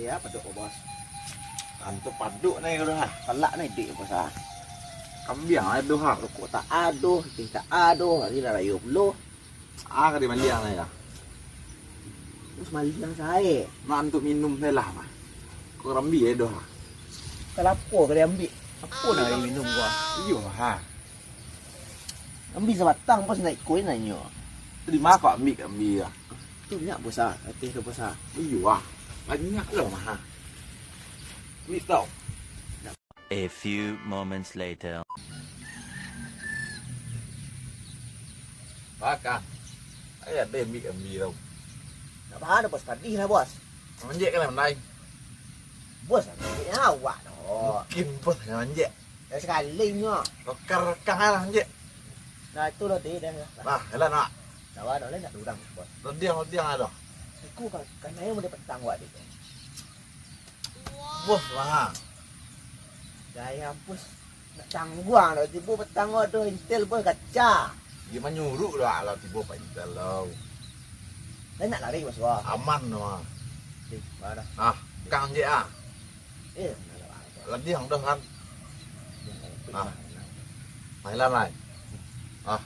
Iya, paduk bos. Antuk paduk nih udah. Kalak nih dik bos ah. Kambiang aduh ha. Rokok tak aduh, teh tak aduh, hari dah rayup lu. Ah kadi maliang nih ya. Terus maliang saya. Nak untuk minum nih lah mah. Kau rambi ya doh. Kalau apa kali ambil? Apa nak kali minum gua? Iyo ha. Ambil sebatang bos naik kuih nanya. Di mana kau ambil ya? Tu banyak bos ah, teh tu bos ah. Iyo ah. Banyak loh mah. Ni tau. A few moments later. Bakang. Ayah ada ambil tau. Tak apa bos tadi lah bos. Manjek kan lain. Bos ambil awak dah. Mungkin bos manjek. Dah sekali nya. Kau rekang lah manjek. Nah itu lah teh dah. Nah, helah nak. Tawa dah lain nak durang bos. Lodiang ada. Aku kan saya mau dapat tangwak dia. Bos lah. Gaya bos nak tangguang dah tiba petang tu intel bos kaca. Dia menyuruh lah kalau tiba pak intel lo. Lain nak lari bos wah. Aman mah. Di mana? Ah, kang je ah. Ladiang Lodiang dah kan. Mai lah mai. Ah.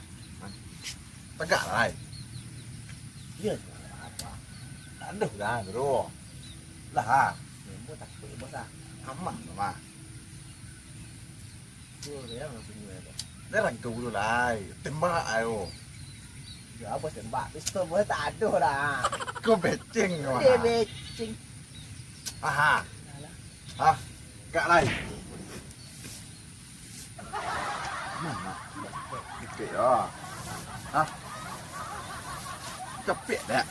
Tegak lah. Ya. Aduh dah, bro. Lah, Bos tak bos ah. aman mah. Tu dia nak punya tu. Dah rangkau dulu lah. Tembak ayo. Ya bos tembak pistol bos tak ada dah. Kau becing mah. Dia becing. Aha. Ah, kak lai. Mana? Dikit ah. Hah? Capek dah.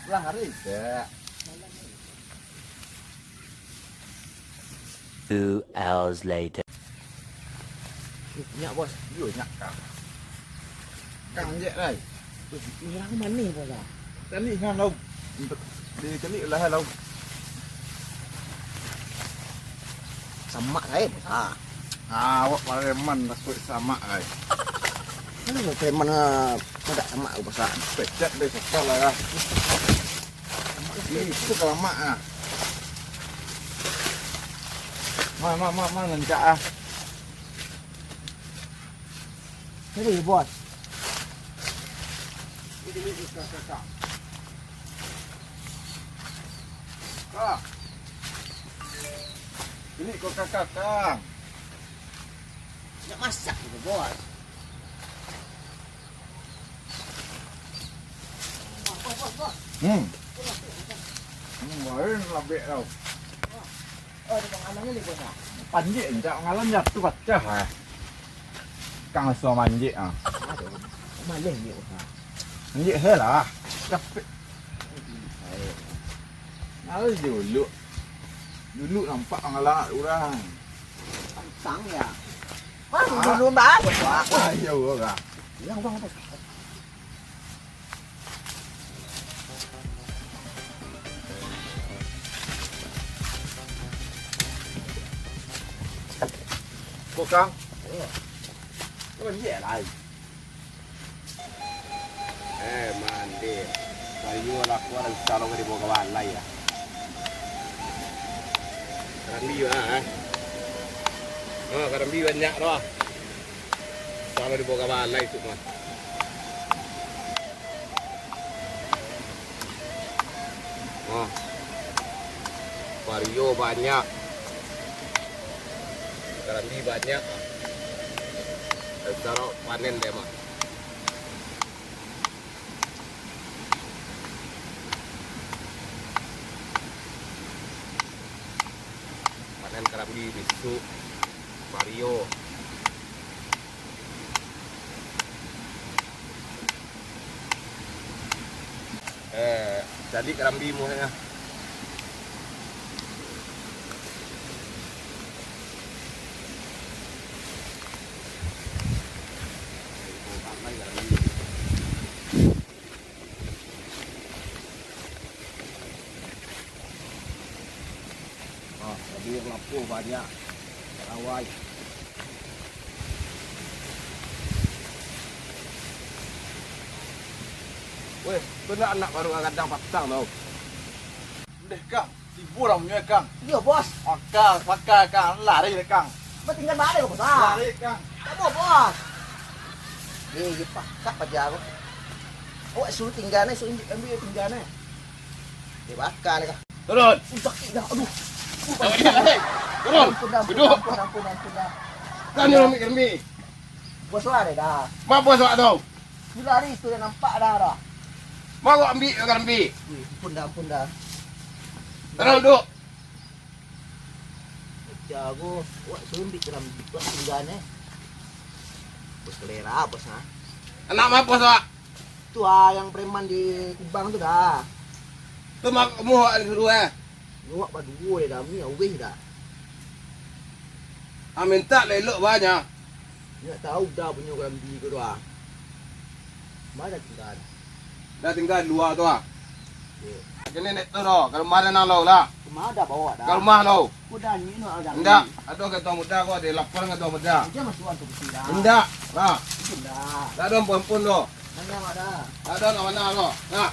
Lah hari dah. 2 hours later. Nyak bos. Yo nyak kang. Kang je lai. Yang mana bos ah? Cari kan đâu. Đi cari lah đâu. Sama saya bos ah. Ah, awak pareman takut sama ai. Mana bos preman tidak sama bos ah. Pecet deh sekal lah. Itu kalau mak ah. Ma lencak ah. Jadi bos. Ini kakak. Kak. Ini kok kakak kang. Nak masak gitu bos. Bos. Mới làm việc đâu. Di pengalaman ni bos ah. Panji enggak ngalam jatuh baca ha. Kang so manji ah. Aduh. Malih ni bos ah. Manji he lah. Capek. Nalo dulu. Dulu nampak ngalak orang. Sang ya. Mana dulu mbak? Bos ah. Ayo ora. Yang bang bos. Cô Căng. Nó vẫn dễ lại. Mandi. Kayu lah kuat dan sarung di bawah kawan lah ya. Karambi lah. Oh, karambi banyak doh. Sarung di bawah kawan lah itu mah. Oh. Vario banyak. Karambi banyak. Taruh panen deh mah. Panen karambi besok. Vario. Jadi karambi muhnya. Biar lapor banyak. Rawai. Weh, benar anak baru kadang patang tau. Deh Kang, ibu dah punya Kang. Iya bos. Akal, pakai Kang, lari deh Kang. Tinggal balik bos. Ah. Lari Kang. Kamu bos. Pak, kak pajar. Oh, suruh tinggalnya, suruh ambil tinggalnya. Dia bakal kah? Turun. Sakit dah, aduh. Turun. Duduk. Ampun dah. Kan nyuruh mikir mi. Bos lari dah. Mak bos awak tau. Dia lari tu yang nampak dah. Mak awak ambil, akan ambil. Ampun dah. Turun duduk. Jago, wak suruh ambil dalam tinggalnya. Bos kelera, bos ha. Anak mak bos awak. Tu yang preman di Kubang tu dah. Tu mak kamu awak disuruh Nuak berdua dia dah, ni awih dah. Minta lelok banyak. Ni tak tahu dah punya orang di ke tu ah. Mana tinggal? Dah tinggal luar tu ah. Ya. Jadi nek tu dah, kalau mana nak lau lah. Kemana dah bawa dah? Kalau mah lau. Kuda ni nak ada. Enggak, ada kata muda kau ada lapar kata muda. Dia masuk tu besi dah. Enggak, lah. Dah. Tak ada pun tu. Hanya ada. Tak ada nak mana tu. Nah.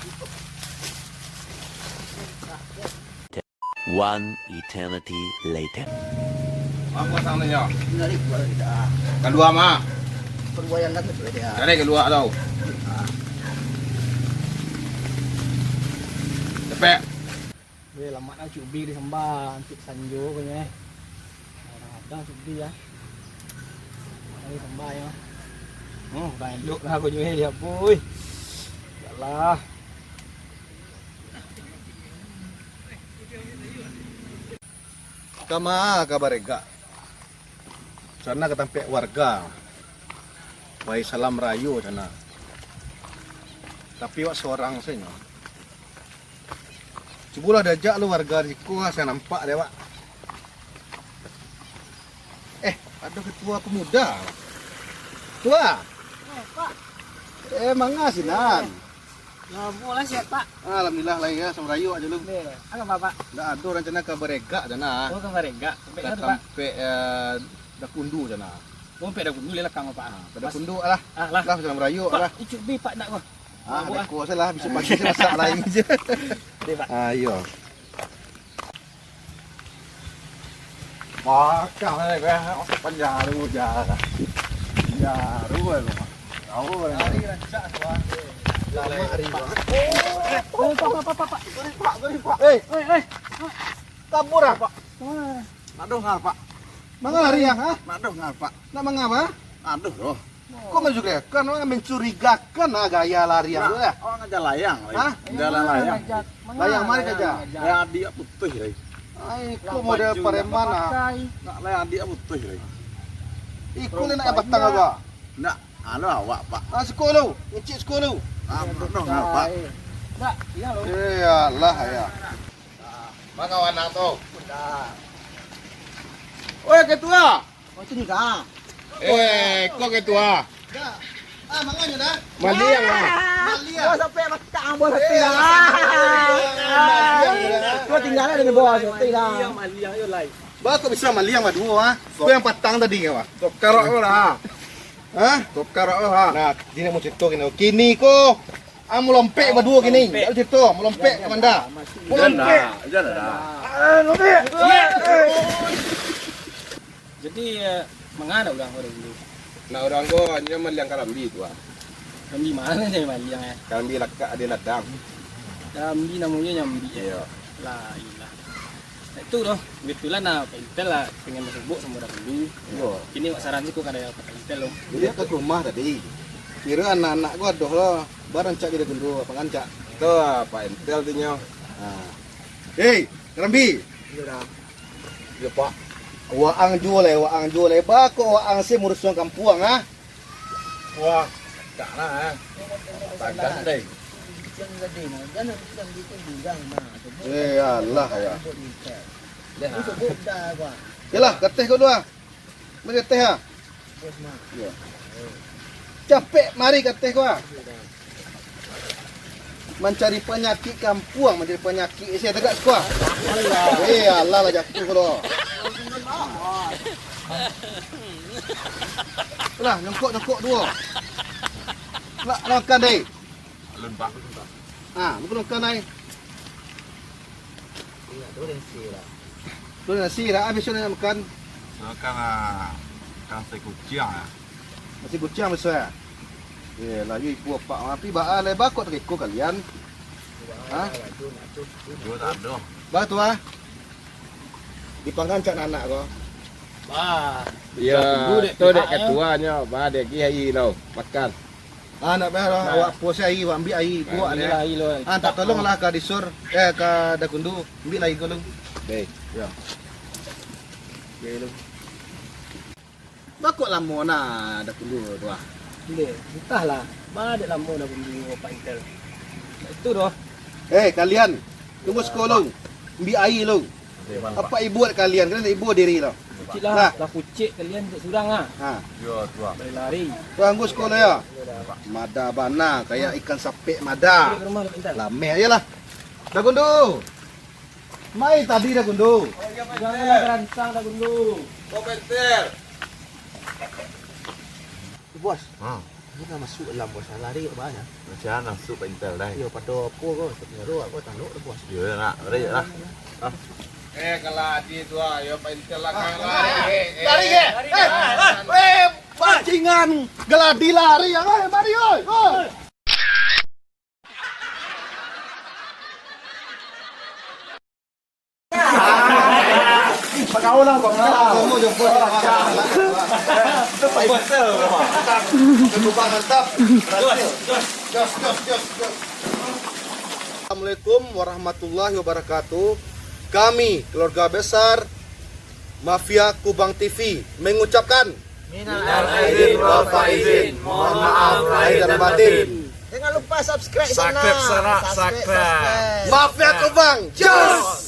One eternity later. Apa sananya? Narik keluar dah. Keluar mah. Perbuayan dah tu dia. Cari keluar tau. Cepet. Dia lama nak cubi di sembah untuk sanjo punya. Orang ada cubi ya. Ini sembah ya. Banyak lah aku jual dia boy. Yalah. Kama kabar ega. Sana ketampe warga. Wai salam rayu sana. Tapi wak seorang saja. Cubulah dajak lu warga di kuah saya nampak dia wak. Ada ketua pemuda. Tua. Pak. Mangga sinan. Nah, boleh siap Pak. Alhamdulillah lah ya sama rayu aja lu. Nih, apa Bapak? Dah ada rencana kabar ega sana. Oh, kemarin enggak. Sampai Dah mana Pak? sampai dah kundu sana. Oh, sampai dah kundu lah kang Pak. Dah kundu lah. Ah lah. Lah salam rayu lah. Pak, cubi Pak nak kau. Ada kuah saya lah bisa pagi saya masak lain je. Deh Pak. Ayo. Makan ni ke penjara ujara. Penjara lu. Tahu orang hari rancak tuan. Lama hari. Oh, Pak. Eh, kabur ah, Pak. Nak dengar Pak. Mangga lari ya, ha? Nak dengar Pak. Nak mengapa? Aduh loh. Kok mencurigakan orang mencurigakan gaya larian tu ya? Orang aja layang. Hah? Jalan layang. Layang mari saja. Layang adik putih lagi. Ai, kok model preman ah. Nak layang adik putih lagi. Ikut nak batang apa? Nak, anu awak Pak. Sekolah, ngecik sekolah. Nak dengar Pak. Enggak, iya loh. Allah ya. Mana anak tu? Dah. Oi ketua. Oh tu ni kah? Kok ketua? Manganya dah. Maliang lah. Bos sampai matang bos hati dah. Kau tinggalnya dengan bos hati dah. Ba kok bisa maliang mah dua ah. Kau yang patang tadi ke, Pak? Tok karok lah. Hah? Tok karok lah. Nah, ini mau cerita kini ko. Mau lompek berdua kini. Tak cerita, mau lompek ke mana? Mau lompek. Jangan dah. Lompek. Jadi mengana ulang orang dulu. Nah orang gua hanya maliang karambi tu ah. Kami mana saya maliang ya. Karambi lakak dia ladang. Kami namanya nyambi ya. Iya. Lah ilah. Nah, itu loh, kebetulan Pak Intel lah pengen masuk sama dah dulu. Oh, Kini Pak Saran sih kok ada Pak Intel loh. dia ke rumah tadi. Kira anak-anak gua doh loh. Barang cak dia gundu apa kan cak? Tu apa entel tu nyo. Hei, Rambi. Ya Pak. Waang jual ba ko waang si murusong kampuang ha. Wah, tak lah. Takkan deh. Jangan gede mah. Jangan bilang gitu bilang mah. Allah ya. Dah. Sebut dah gua. Yalah, keteh kau dua. Mari teh ha. Bos mah. Capek mari keteh kau. Mencari penyakit kampuang, mencari penyakit saya tegak sekolah. Allah lah jatuh kau. Lah, nyongkok dua. Lah, makan deh. Lembak. Bukan kanai. Iya, tu yang sila. Tu nasi dah habis sudah makan. Sekarang kan saya kucing ah. Masih kucing besar. Lagi buat pak api ba lebar kok terikut kalian. Hah? Dua tak ada. Ba tu Dipangkan cak anak kau. Bah. Ya, Dek tu dek pihak, ketuanya, ba dek kiai tau makan. Nak behar awak puas air, awak ambil air buat Ini dia. lah ilo. Tak tolonglah ke disur, ke dakundu, ambil lagi kolong. Dek. Ya. Ya lu. Bakok lama nak dakundu tu ah. Boleh. Entahlah. Bah ada lama dah beli Pak Intel. Itu doh. Kalian tunggu sekolah lu. Ambil air lu. Apa ibu buat kalian? Kalian ibu diri tau. Kucik Nah. lah. Dah kucik kalian untuk surang ah. Ya, tua. Lari-lari. Tunggu sekolah ya. Mada bana kayak ikan sapek mada. Balik ke rumah Pak Intel. Lame aja lah. Dakundu. Mai tadi dakundu. Janganlah kerancang dah gundu. Komentar. Bos, Ha. bukan masuk dalam bos lari ke banyak. Macam mana sup intel dah? Yo pada apa kau sebenarnya aku tanduk tu bos. Ya nak, beri lah. Kalau di tua, ya Pak Intel lah kan lari. Lari ke? Bajingan geladi lari ya, mari oi. Pagkaulang kok. Kamu jemput. Pak Intel. Ketupat mantap. Jos. Assalamualaikum warahmatullahi wabarakatuh. Kami keluarga besar Mafia Kubang TV mengucapkan Minal aidin wal faizin. Mohon maaf lahir dan batin. Jangan lupa subscribe Subscribe sana, subscribe. Mafia Kubang, jos!